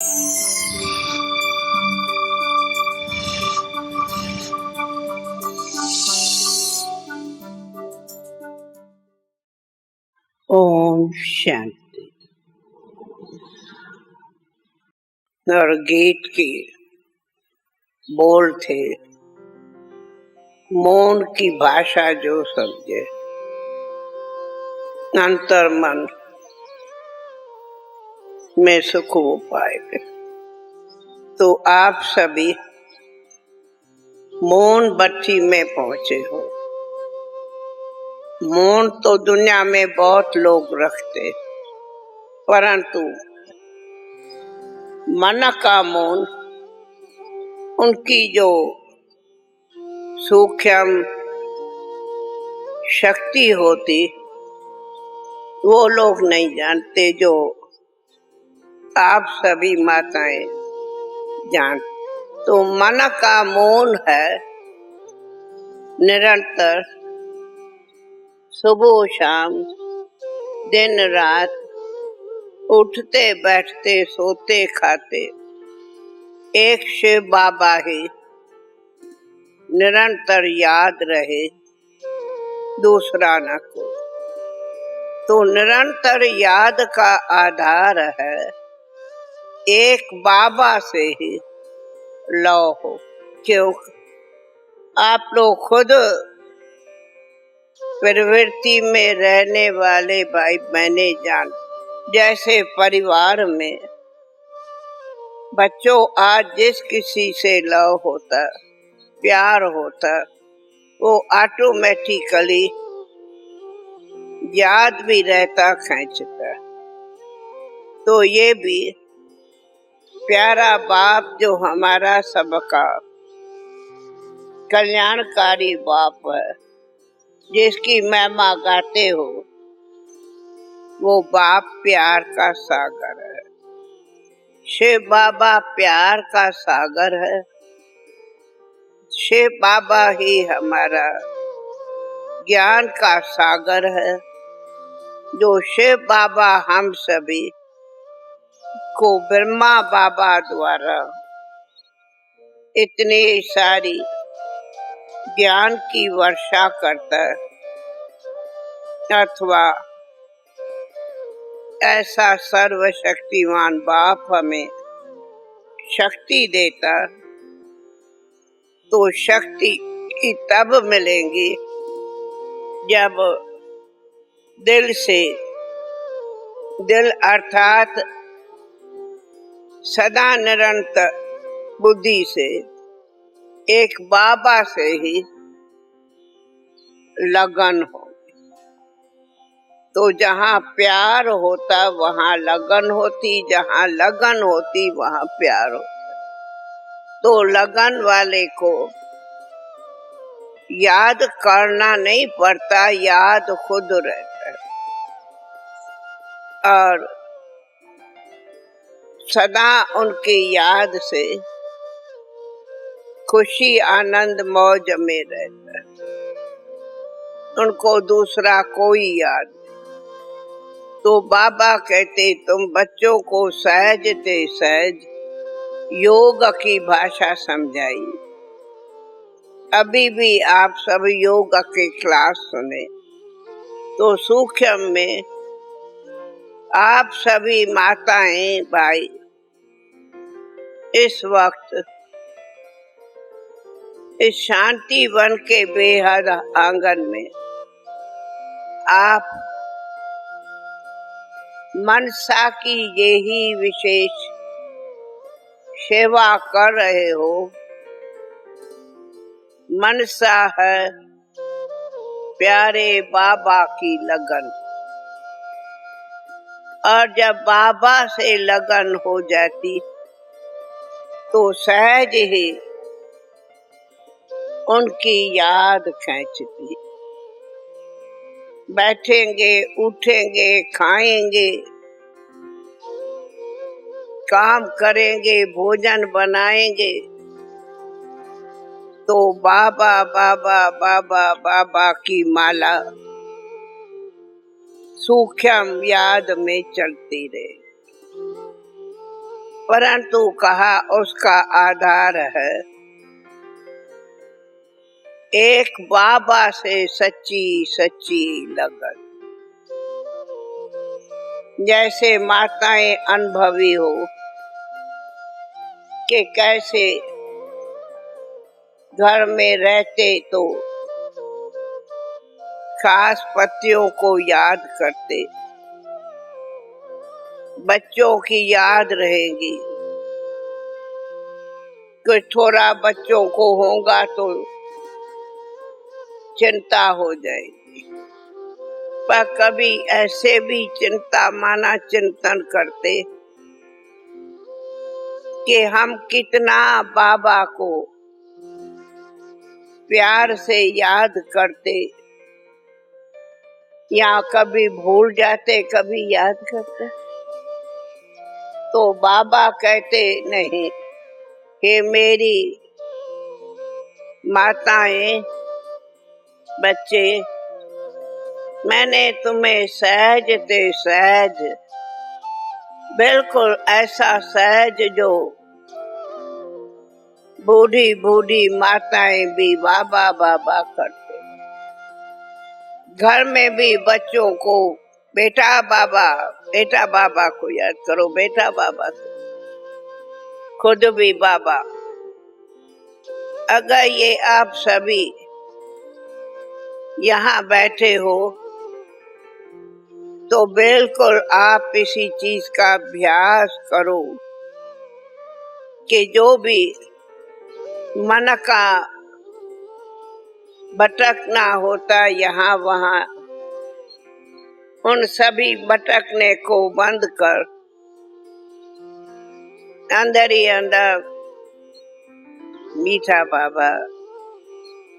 ओम शांति। और गीत की बोल थे, मौन की भाषा जो समझे अंतर मन में सुख वो पाएगा। तो आप सभी मौन बत्ती में पहुंचे हो। मौन तो दुनिया में बहुत लोग रखते, परंतु मन का मौन, उनकी जो सूक्ष्म शक्ति होती वो लोग नहीं जानते, जो आप सभी माताएं जानते। तो मन का मौन है निरंतर सुबह शाम दिन रात उठते बैठते सोते खाते एक शिव बाबा ही निरंतर याद रहे, दूसरा न कोई। तो निरंतर याद का आधार है एक बाबा से ही लौ हो। क्यों? आप लोग खुद प्रवृत्ति में रहने वाले भाई बहने जान, जैसे परिवार में बच्चों आज जिस किसी से लव होता, प्यार होता, वो ऑटोमेटिकली याद भी रहता, खींचता। तो ये भी प्यारा बाप जो हमारा सबका कल्याणकारी बाप है, जिसकी महिमा गाते हो, वो बाप प्यार का सागर है। शिव बाबा प्यार का सागर है। शिव बाबा ही हमारा ज्ञान का सागर है। जो शिव बाबा हम सभी को ब्रह्मा बाबा द्वारा इतनी सारी ज्ञान की वर्षा करता है, अथवा ऐसा सर्वशक्तिमान बाप हमें शक्ति देता, तो शक्ति की तब मिलेंगी जब दिल से, दिल अर्थात सदा निरंतर बुद्धि से एक बाबा से ही लगन हो। तो जहाँ प्यार होता वहाँ लगन होती, जहाँ लगन होती वहाँ प्यार होता। तो लगन वाले को याद करना नहीं पड़ता, याद खुद रहता है। और सदा उनकी याद से खुशी आनंद मौज में रहता है। उनको दूसरा कोई याद नहीं। तो बाबा कहते, तुम बच्चों को सहज ते सहज योग की भाषा समझाई। अभी भी आप सब योग के क्लास सुने तो सूक्ष्म में आप सभी माताएं भाई इस वक्त इस शांति वन के बेहद आंगन में आप मनसा की यही विशेष सेवा कर रहे हो। मनसा है प्यारे बाबा की लगन, और जब बाबा से लगन हो जाती तो सहज ही उनकी याद खींचती। बैठेंगे, उठेंगे, खाएंगे, काम करेंगे, भोजन बनाएंगे, तो बाबा बाबा बाबा बाबा की माला सूक्ष्म याद में चलती रहे। परंतु कहा उसका आधार है एक बाबा से सच्ची सच्ची लगन। जैसे माताएं अनुभवी हो कि कैसे घर में रहते तो खास पतियों को याद करते, बच्चों की याद रहेगी, कुछ थोड़ा बच्चों को होगा तो चिंता हो जाएगी। पर कभी ऐसे भी चिंता माना चिंतन करते कि हम कितना बाबा को प्यार से याद करते, या कभी भूल जाते कभी याद करते। तो बाबा कहते नहीं, हे मेरी माताएं बच्चे, मैंने तुम्हें सहज ते सहज, बिल्कुल ऐसा सहज जो बूढ़ी बूढ़ी माताएं भी बाबा बाबा करते। घर में भी बच्चों को बेटा बाबा को याद करो, बेटा बाबा से, खुद भी बाबा। अगर ये आप सभी यहाँ बैठे हो तो बिल्कुल आप इसी चीज का अभ्यास करो कि जो भी मन का भटकना होता यहाँ वहाँ, उन सभी भटकने को बंद कर अंदर ही अंदर मीठा बाबा,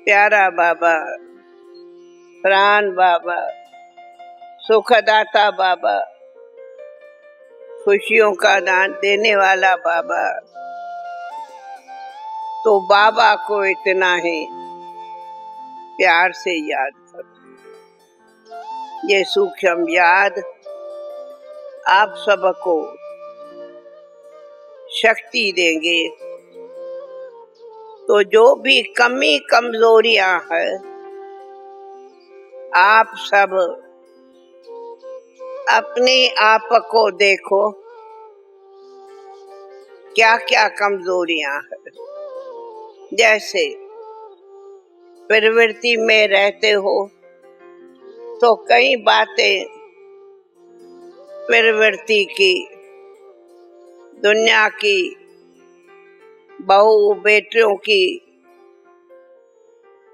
प्यारा बाबा, प्राण बाबा, सुखदाता बाबा, खुशियों का दान देने वाला बाबा, तो बाबा को इतना ही प्यार से याद करो। ये सूक्ष्म याद आप सबको शक्ति देंगे। तो जो भी कमी कमजोरियां हैं, आप सब अपने आप को देखो क्या क्या कमजोरियां हैं। जैसे प्रवृत्ति में रहते हो तो कई बातें प्रवृत्ति की, दुनिया की, बहू बेटियों की,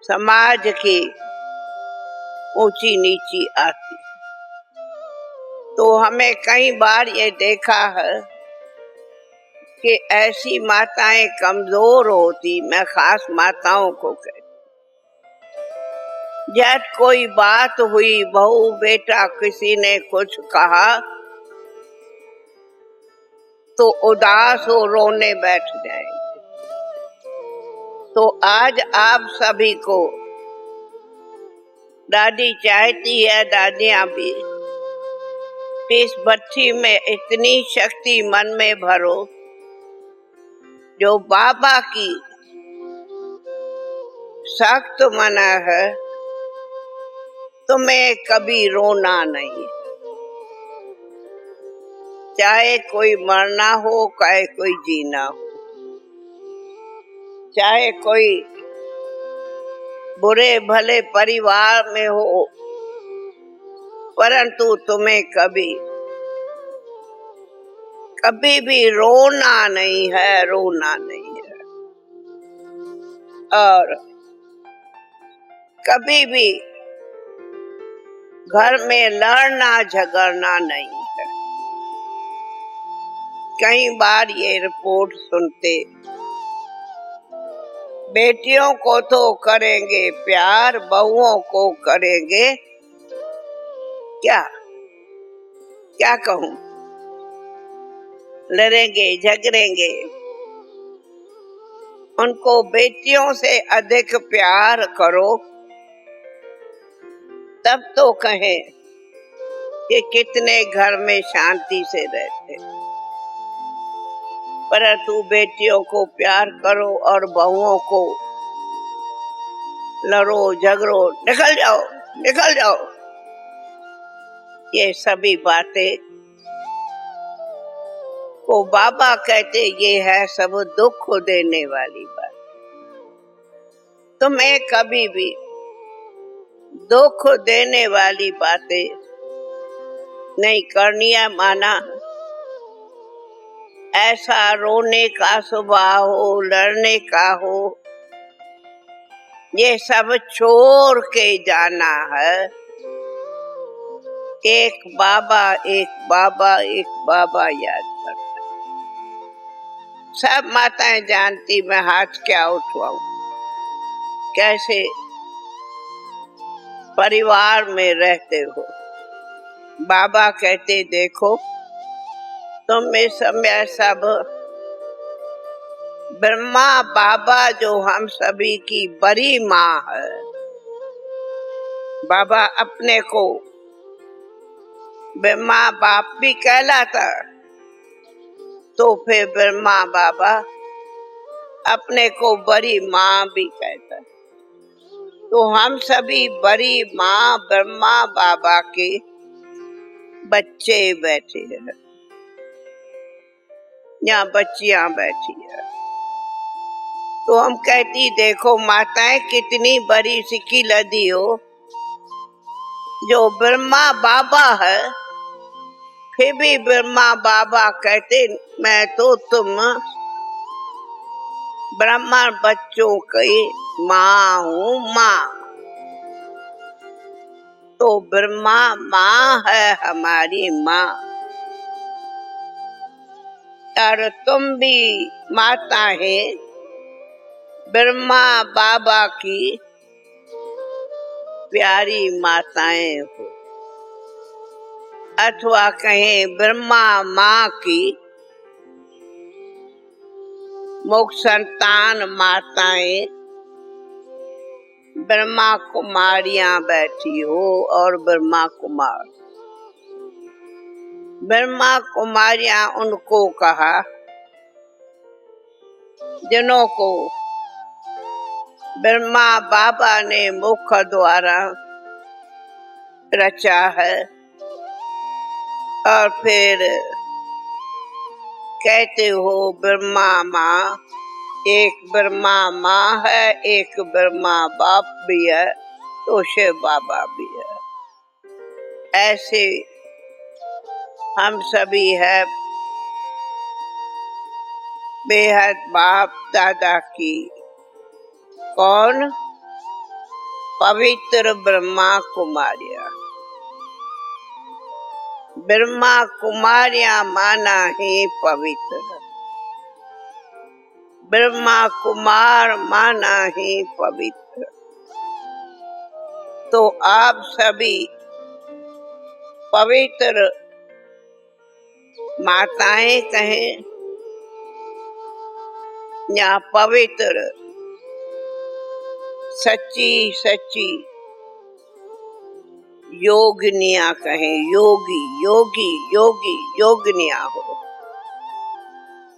समाज की ऊंची नीची आती। तो हमें कई बार ये देखा है कि ऐसी माताएं कमजोर होती, मैं खास माताओं को कहती, जब कोई बात हुई, बहू बेटा किसी ने कुछ कहा तो उदास हो रोने बैठ जाएंगे। तो आज आप सभी को दादी चाहती है, दादियां भी, इस भट्टी में इतनी शक्ति मन में भरो जो बाबा की सख्त मना है, तुम्हें कभी रोना नहीं। चाहे कोई मरना हो, चाहे कोई जीना हो, चाहे कोई बुरे भले परिवार में हो, परंतु तुम्हें कभी कभी भी रोना नहीं है, रोना नहीं है। और कभी भी घर में लड़ना झगड़ना नहीं है। कई बार ये रिपोर्ट सुनते, बेटियों को तो करेंगे प्यार, बहुओं को करेंगे क्या क्या कहूं, लड़ेंगे झगड़ेंगे। उनको बेटियों से अधिक प्यार करो, तब तो कहें कि कितने घर में शांति से रहते। परंतु बेटियों को प्यार करो और बहुओं को लड़ो झगड़ो, निकल जाओ। ये सभी बातें को बाबा कहते ये है सब दुख देने वाली बात। तुम्हें कभी भी दुख देने वाली बातें नहीं करनी है। माना ऐसा रोने का स्वभाव हो, लड़ने का हो, ये सब छोड़ के जाना है। एक बाबा एक बाबा एक बाबा याद करना। सब माताएं जानती मैं हाथ क्या उठवाऊं, कैसे परिवार में रहते हो। बाबा कहते देखो तुम इस समय सब ब्रह्मा बाबा जो हम सभी की बड़ी माँ है। बाबा अपने को ब्रह्मा बाप भी कहलाता, तो फिर ब्रह्मा बाबा अपने को बड़ी माँ भी कहता। तो हम सभी बड़ी माँ ब्रह्मा बाबा के बच्चे बैठे हैं, यहाँ बच्चियां बैठी है। तो हम कहती देखो माताएं कितनी बड़ी सिक्की लदी हो, जो ब्रह्मा बाबा है फिर भी ब्रह्मा बाबा कहते मैं तो तुम ब्राह्मण बच्चों की माँ हूँ। माँ तो ब्रह्मा माँ है हमारी माँ, और तुम भी माता है ब्रह्मा बाबा की प्यारी माताएं हो, अथवा कहें ब्रह्मा माँ की मुख संतान माताएं ब्रह्मा कुमारियां बैठी हो। और ब्रह्मा कुमारियां उनको कहा जिन्हों को ब्रह्मा बाबा ने मुख द्वारा रचा है। और फिर कहते हो ब्रह्मा माँ, एक ब्रह्मा माँ है, एक ब्रह्मा बाप भी है, तो शिव बाबा भी है। ऐसे हम सभी है बेहद बाप दादा की कौन पवित्र ब्रह्मा कुमारियां। ब्रह्मा कुमारियां माना ही पवित्र, ब्रह्मा कुमार माना ही पवित्र। तो आप सभी पवित्र माताएं कहें या पवित्र सच्ची सच्ची योगिनियां कहें, योगी योगी योगी योगिनियां हो।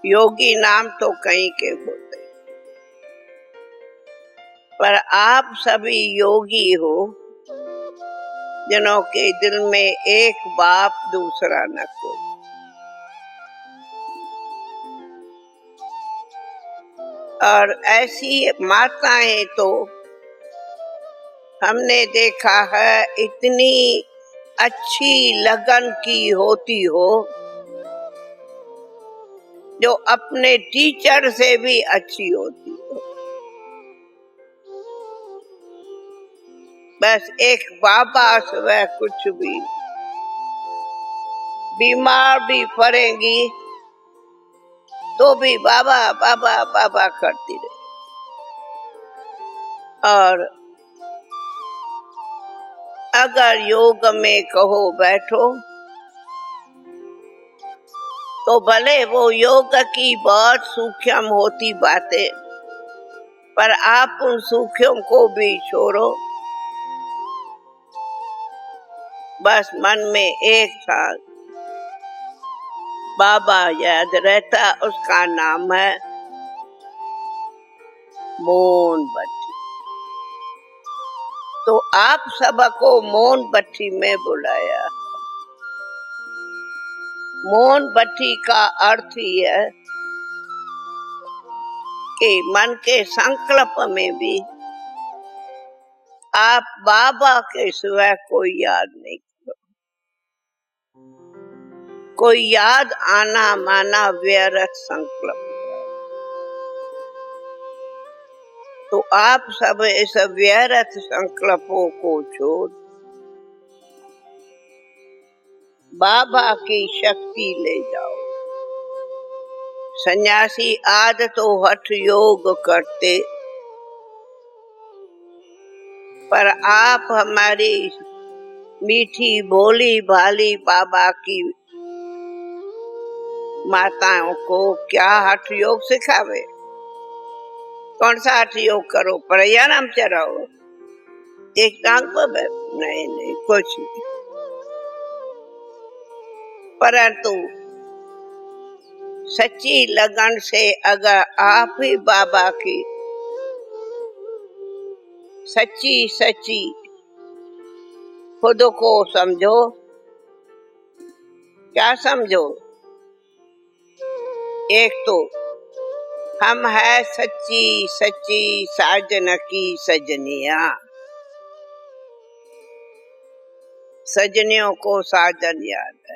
योगी नाम तो कहीं के होते, पर आप सभी योगी हो जिन्हों के दिल में एक बाप दूसरा न कोई। और ऐसी माताएं तो हमने देखा है इतनी अच्छी लगन की होती हो, जो अपने टीचर से भी अच्छी होती हो। बस एक बाबा से कुछ भी बीमार भी पड़ेंगी तो भी बाबा बाबा बाबा करती रहे। और अगर योग में कहो बैठो तो भले वो योग की बहुत सूक्ष्म होती बातें, पर आप उन सूक्ष्म को भी छोड़ो। बस मन में एक साथ बाबा याद रहता, उसका नाम है मोमबत्ती। तो आप सबको मोमबत्ती में बुलाया। मोमबत्ती का अर्थ ही है कि मन के संकल्प में भी आप बाबा के सिवा कोई याद नहीं करो। कोई याद आना माना व्यर्थ संकल्प। तो आप सब इस व्यर्थ संकल्पों को छोड़ बाबा की शक्ति ले जाओ। सन्यासी आज तो हठ योग करते, पर आप हमारी मीठी भोली भाली बाबा की माताओं को क्या हठ योग सिखावे? कौन सा हठ योग करो? प्राणायाम चलाओ, एक टांग पर नहीं कुछ नहीं। परंतु सच्ची लगन से अगर आप ही बाबा की सच्ची खुद को समझो। क्या समझो? एक तो हम है सच्ची साजन की सजनिया। सजनियों को साजन याद।